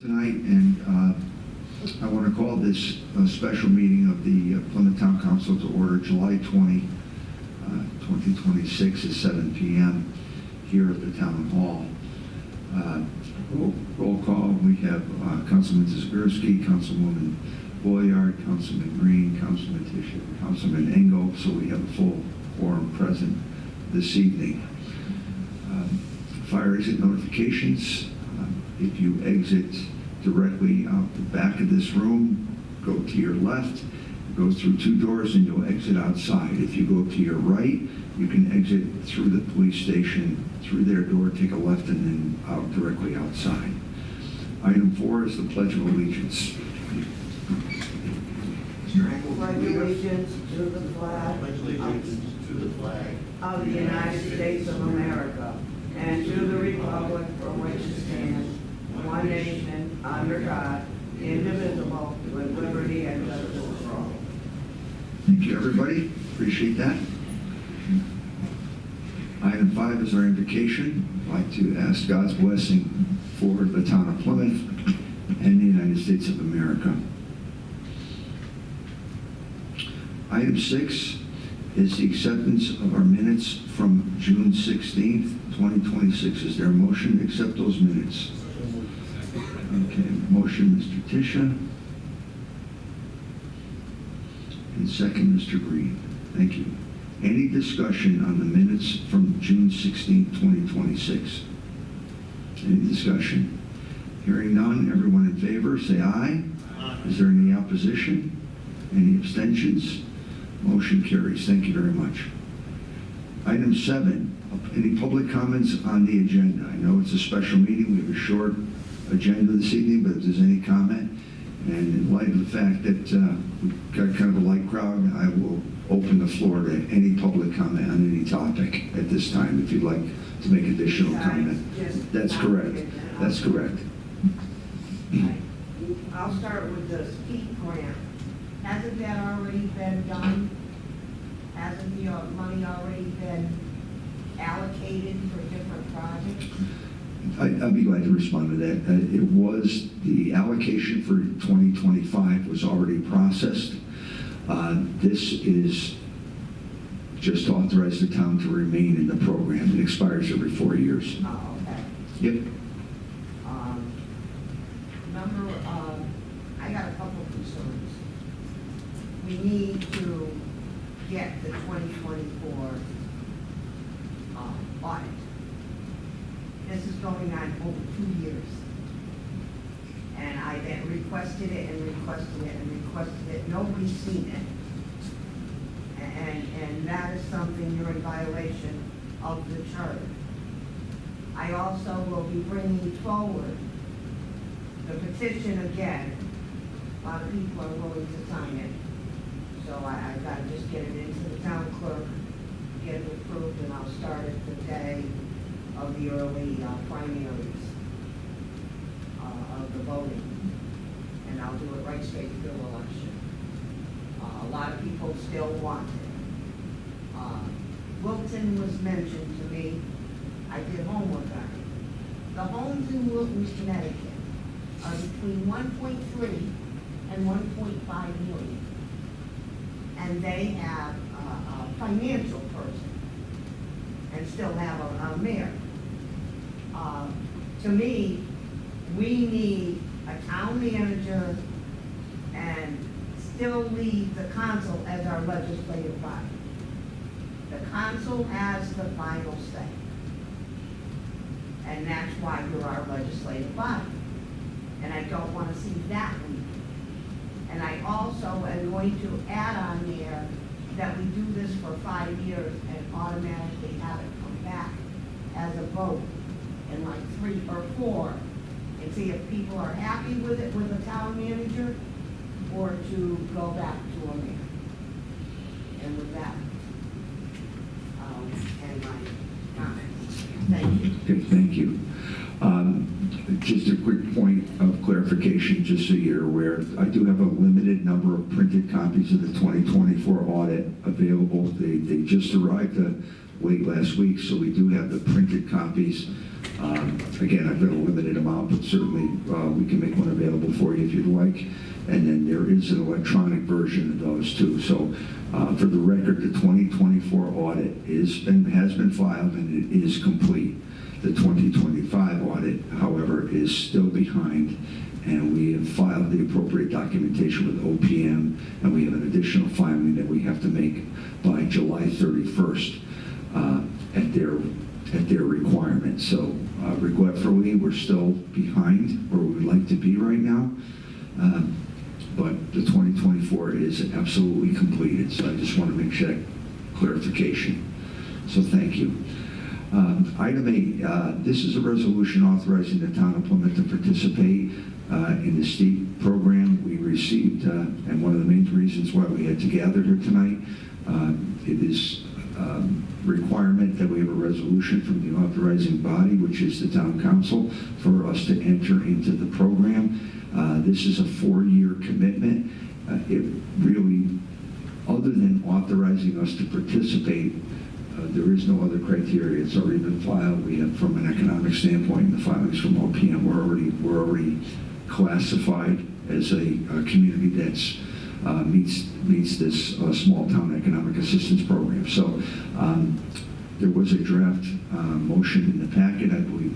Tonight, and I want to call this a special meeting of the Plymouth Town Council to order July 20, 2026 at 7 p.m. here at the Town Hall. Roll call, we have Councilman Zagorski, Councilwoman Boyard, Councilman Green, Councilman Tisha, Councilman Engel, so we have a full quorum present this evening. Fire exit notifications. If you exit directly out the back of this room, go to your left, go through two doors, and you'll exit outside. If you go to your right, you can exit through the police station, through their door, take a left, and then out directly outside. Item 4 is the Pledge of Allegiance. Pledge allegiance to the flag of the United States of America and to the republic for which it stands, one nation, under God, indivisible, with liberty and justice for all. Thank you, everybody. Appreciate that. Item 5 is our invocation. I'd like to ask God's blessing for the town of Plymouth and the United States of America. Item 6 is the acceptance of our minutes from June 16th, 2026. Is there a motion to accept those minutes? Okay, motion, Mr. Tisha. And second, Mr. Green. Thank you. Any discussion on the minutes from June 16th, 2026? Any discussion? Hearing none, everyone in favor, say aye. Aye. Is there any opposition? Any abstentions? Motion carries. Thank you very much. Item 7, any public comments on the agenda? I know it's a special meeting. We have a short agenda this evening, but if there's any comment, and in light of the fact that we've got kind of a light crowd, I will open the floor to any public comment on any topic at this time, if you'd like to make additional comment. That's correct. That's correct. I'll start with the SPEED grant. Hasn't that already been done? Hasn't the money already been allocated for different projects? I'd be glad to respond to that. It was, the allocation for 2025 was already processed. This is just to authorize the town to remain in the program. It expires every 4 years. Oh, okay. Yep. I got a couple of concerns. We need to get the 2024 audit. This is going on over 2 years. And I then requested it and requested it and requested it. Nobody's seen it. And that is something you're in violation of the charter. I also will be bringing forward the petition again. A lot of people are willing to sign it. So I've got to just get it into the town clerk, get it approved, and I'll start it the day of the early primaries of the voting. And I'll do it right straight through election. A lot of people still want it. Wilton was mentioned to me. I did homework on it. The homes in Wilton, Connecticut are between 1.3 and 1.5 million. And they have a financial person and still have a mayor. To me, we need a town manager and still leave the council as our legislative body. The council has the final say. And that's why you're our legislative body. And I don't want to see that weak. And I also am going to add on there that we do this for 5 years and automatically have it come back as a vote in like 3 or 4 and see if people are happy with it with a town manager or to go back to a mayor. And with that, I'll end my comments. Thank you. Okay, thank you. Just a quick point of clarification, just so you're aware. I do have a limited number of printed copies of the 2024 audit available. They just arrived late last week, so we do have the printed copies. Again, I've got a limited amount, but certainly we can make one available for you if you'd like. And then there is an electronic version of those too. So for the record, the 2024 audit has been filed and it is complete. The 2025 audit, however, is still behind, and we have filed the appropriate documentation with OPM, and we have an additional filing that we have to make by July 31st at their requirement. So regretfully, we're still behind where we would like to be right now, but the 2024 is absolutely completed. So I just want to make sure that clarification. So thank you. Item 8, this is a resolution authorizing the town of Plymouth to participate in the STEEP program. We received, and one of the main reasons why we had to gather here tonight, it is requirement that we have a resolution from the authorizing body, which is the town council, for us to enter into the program. This is a 4-year commitment. It really, other than authorizing us to participate, there is no other criteria. It's already been filed. We have, from an economic standpoint, the filings from OPM, we're already classified as a community that's meets this small town economic assistance program. So there was a draft motion in the packet. I believe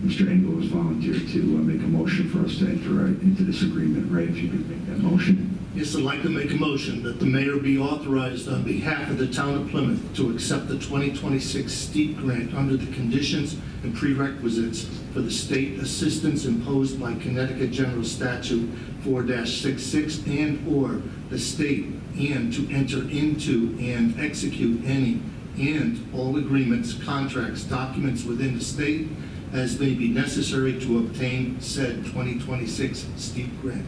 Mr. Engel has volunteered to make a motion for us to enter into this agreement. Ray, if you could make that motion. Yes, I'd like to make a motion that the mayor be authorized on behalf of the town of Plymouth to accept the 2026 STEEP grant under the conditions and prerequisites for the state assistance imposed by Connecticut General Statute 4-66 and/or the state, and to enter into and execute any and all agreements, contracts, documents within the state as may be necessary to obtain said 2026 STEEP grant.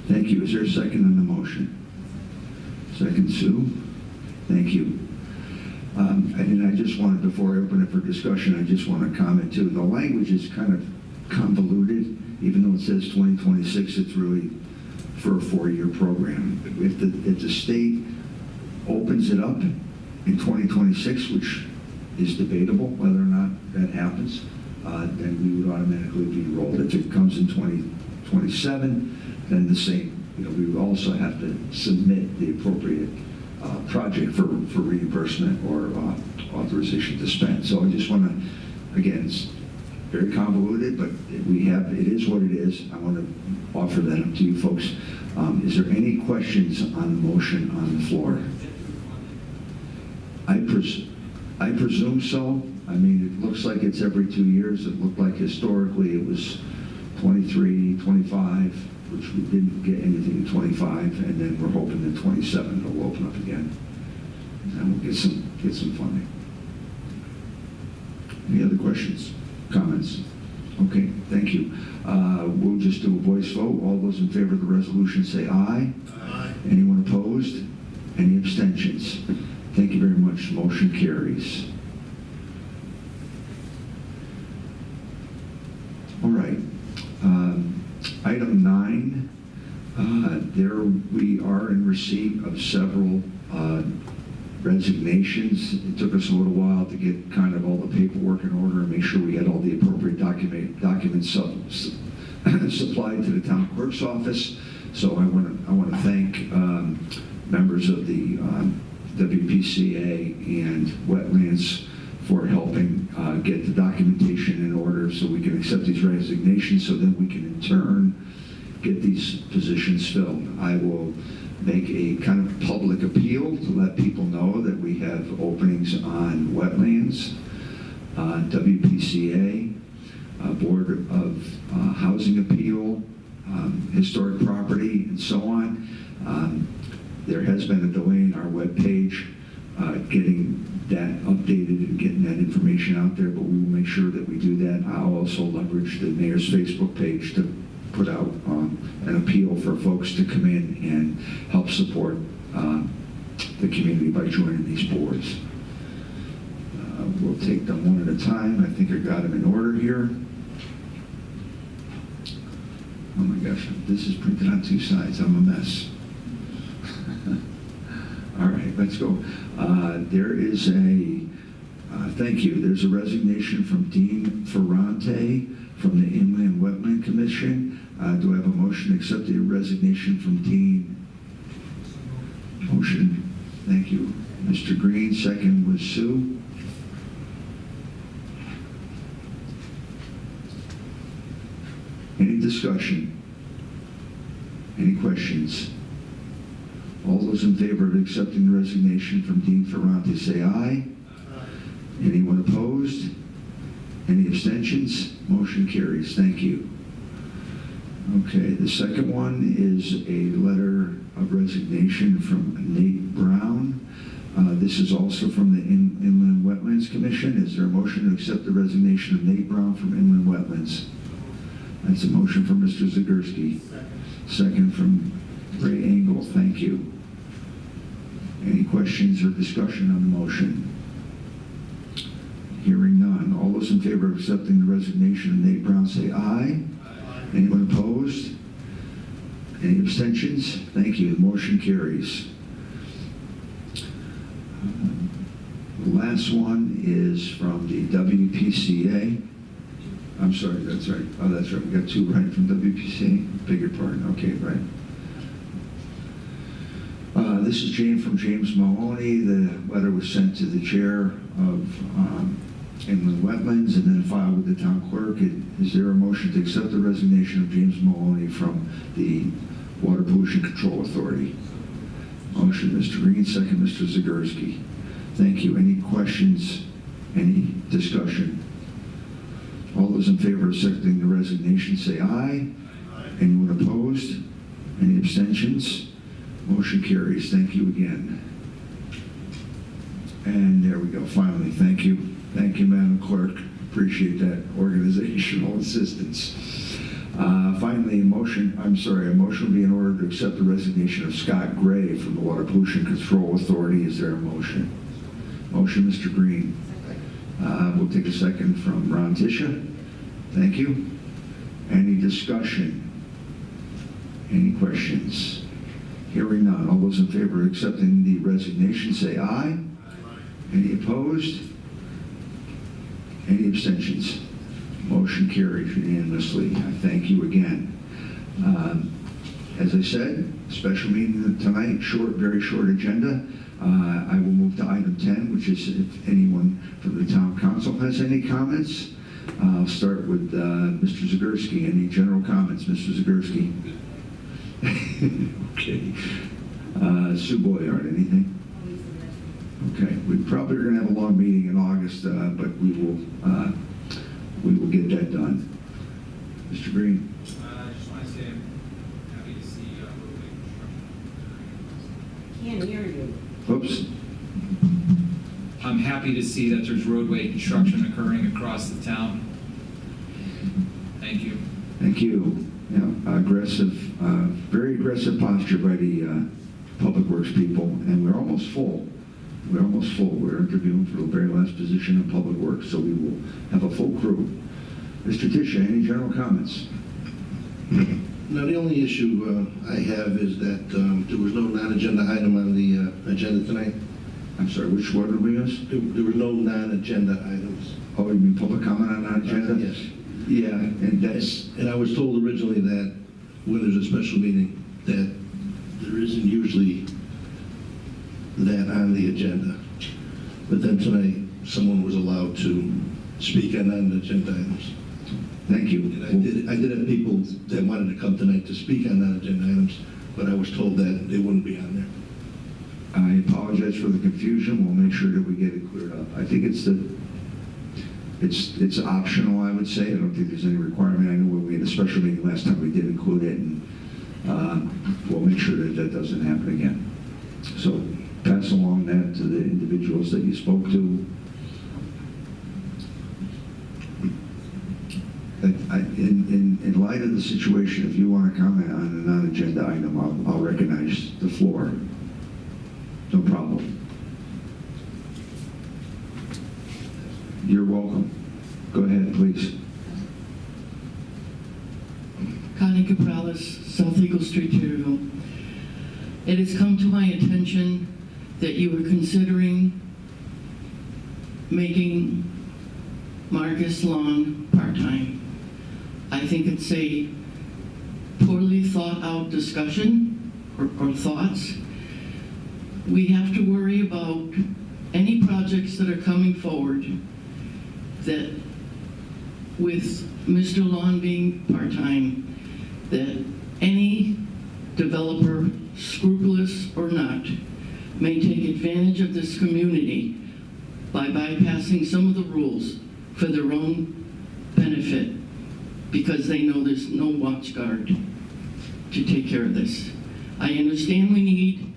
Thank you. Is there a second on the motion? Second, Sue. Thank you. And I just wanted, before I open it for discussion, I just want to comment too. The language is kind of convoluted. Even though it says 2026, it's really for a 4-year program. If the state opens it up in 2026, which is debatable whether or not that happens, then we would automatically be enrolled. If it comes in 2027, then the same. We would also have to submit the appropriate project for reimbursement or authorization to spend. So I just want to, again, it's very convoluted, but it is what it is. I want to offer that up to you folks. Is there any questions on the motion on the floor? I presume so. I mean, it looks like it's every 2 years. It looked like historically it was 23, 25, which we didn't get anything in 25, and then we're hoping that 27 will open up again, and we'll get some funding. Any other questions, comments? Okay, thank you. We'll just do a voice vote. All those in favor of the resolution say aye. Aye. Anyone opposed? Any abstentions? Thank you very much. Motion carries. All right. Item 9, there we are in receipt of several resignations. It took us a little while to get kind of all the paperwork in order and make sure we had all the appropriate documents supplied to the town clerk's office. So I want to thank members of the WPCA and Wetlands for helping get the documentation in order so we can accept these resignations, so then we can in turn get these positions filled. I will make a kind of public appeal to let people know that we have openings on Wetlands, WPCA, Board of Housing Appeal, Historic Property, and so on. There has been a delay in our webpage getting that updated and getting that information out there, but we will make sure that we do that. I'll also leverage the mayor's Facebook page to put out an appeal for folks to come in and help support the community by joining these boards. We'll take them one at a time. I think I got them in order here. Oh my gosh, this is printed on 2 sides. I'm a mess. All right, let's go. There is a Thank you. There's a resignation from Dean Ferrante from the Inland Wetland Commission. Do I have a motion to accept the resignation from Dean? Motion. Thank you. Mr. Green, second was Sue. Any discussion? Any questions? All those in favor of accepting the resignation from Dean Ferrante say aye. Anyone opposed? Any abstentions? Motion carries. Thank you. Okay, the second one is a letter of resignation from Nate Brown. This is also from the Inland Wetlands Commission. Is there a motion to accept the resignation of Nate Brown from Inland Wetlands? That's a motion from Mr. Zagorski. Second from Ray Engel. Thank you. Any questions or discussion on the motion? Hearing none. All those in favor of accepting the resignation of Nate Brown say aye. Anyone opposed? Any abstentions? Thank you. The motion carries. The last one is from the WPCA. I'm sorry, that's right. Oh, that's right. We got two right from WPCA. Beg your pardon. Okay, right. This is from James Mahoney. The letter was sent to the chair of Inland Wetlands and then filed with the town clerk. Is there a motion to accept the resignation of James Mahoney from the Water Pollution Control Authority? Motion, Mr. Green. Second, Mr. Zagorski. Thank you. Any questions? Any discussion? All those in favor of accepting the resignation say aye. Anyone opposed? Any abstentions? Motion carries. Thank you again. And there we go. Finally, thank you. Thank you, Madam Clerk. Appreciate that organizational assistance. Finally, a motion will be in order to accept the resignation of Scott Gray from the Water Pollution Control Authority. Is there a motion? Motion, Mr. Green. We'll take a second from Ron Tisha. Thank you. Any discussion? Any questions? Hearing none. All those in favor of accepting the resignation say aye. Any opposed? Any abstentions? Motion carries unanimously. I thank you again. As I said, special meeting tonight, very short agenda. I will move to item 10, which is if anyone from the town council has any comments. I'll start with Mr. Zagorski. Any general comments, Mr. Zagorski? Okay. Sue Boyard, anything? Okay. We probably are going to have a long meeting in August, but we will get that done. Mr. Green. I just want to say I'm happy to see roadway construction. Can't hear you. Oops. I'm happy to see that there's roadway construction occurring across the town. Thank you. Thank you. Yeah, very aggressive posture by the Public Works people, and we're almost full. We're almost full. We're interviewing for the very last position in Public Works, so we will have a full crew. Mr. Tisha, any general comments? Now, the only issue I have is that there was no non-agenda item on the agenda tonight. I'm sorry, which one did we miss? There were no non-agenda items. Oh, you mean public comment on non-agenda? Yes. Yeah, and that's... And I was told originally that when there's a special meeting, that there isn't usually that on the agenda. But then tonight, someone was allowed to speak on non-agenda items. Thank you. And I did have people that wanted to come tonight to speak on non-agenda items, but I was told that they wouldn't be on there. I apologize for the confusion. We'll make sure that we get it cleared up. I think it's optional, I would say. I don't think there's any requirement. I know when we had a special meeting last time, we did include it, and we'll make sure that that doesn't happen again. So pass along that to the individuals that you spoke to. In light of the situation, if you want to comment on a non-agenda item, I'll recognize the floor. No problem. You're welcome. Go ahead, please. Connie Capralis, South Eagle Street, Taylorville. It has come to my attention that you were considering making Marcus Long part-time. I think it's a poorly thought-out discussion or thoughts. We have to worry about any projects that are coming forward that with Mr. Long being part-time, that any developer, scrupulous or not, may take advantage of this community by bypassing some of the rules for their own benefit because they know there's no watch guard to take care of this. I understand we need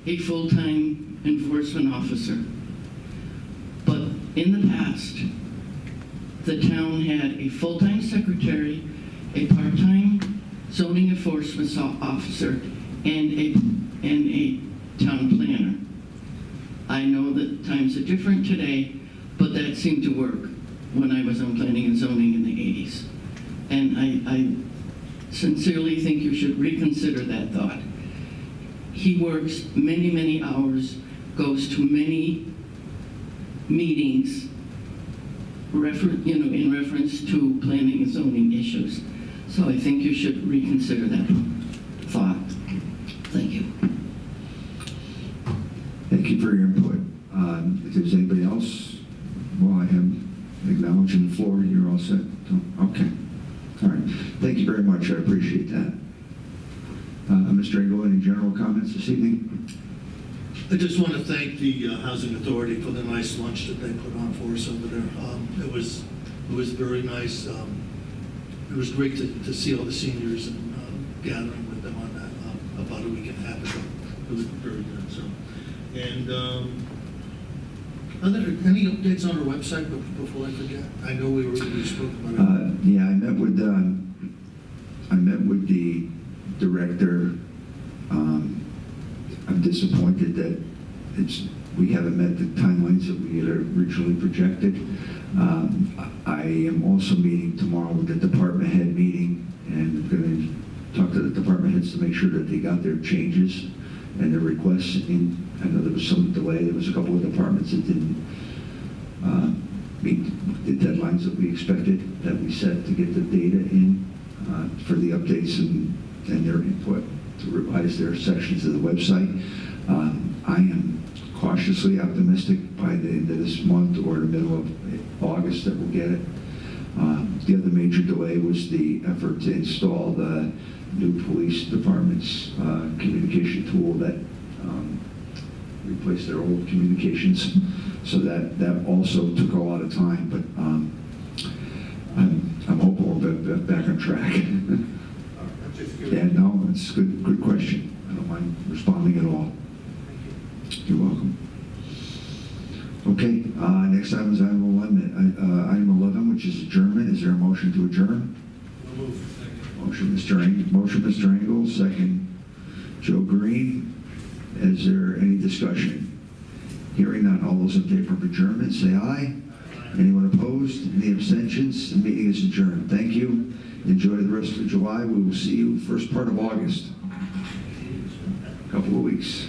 a full-time enforcement officer, but in the past, the town had a full-time secretary, a part-time zoning enforcement officer, and a town planner. I know that times are different today, but that seemed to work when I was on planning and zoning in the 80s. And I sincerely think you should reconsider that thought. He works many, many hours, goes to many meetings, in reference to planning and zoning issues. So I think you should reconsider that thought. Thank you. Thank you for your input. If there's anybody else, well, I am acknowledging the floor. You're all set? Okay. All right. Thank you very much. I appreciate that. Mr. Engel, any general comments this evening? I just want to thank the Housing Authority for the nice lunch that they put on for us over there. It was very nice. It was great to see all the seniors and gathering with them on that about a week and a half ago. It was very good. So, and are there any updates on our website before I forget? I know we spoke about it. Yeah, I met with the director. I'm disappointed that we haven't met the timelines that we had originally projected. I am also meeting tomorrow with the department head meeting, and I'm going to talk to the department heads to make sure that they got their changes and their requests in. I know there was some delay. There was a couple of departments that didn't meet the deadlines that we expected, that we set to get the data in for the updates and their input to revise their sections of the website. I am cautiously optimistic by the end of this month or the middle of August that we'll get it. The other major delay was the effort to install the new police department's communication tool that replaced their old communications. So that also took a lot of time, but I'm hopeful we'll be back on track. Yeah, no, it's a good question. I don't mind responding at all. You're welcome. Okay, next item is item 11, which is adjournment. Is there a motion to adjourn? Motion, Mr. Engel, second, Joe Green. Is there any discussion? Hearing none, all those in favor of adjournment, say aye. Anyone opposed? Any abstentions? The meeting is adjourned. Thank you. Enjoy the rest of July. We will see you first part of August. A couple of weeks.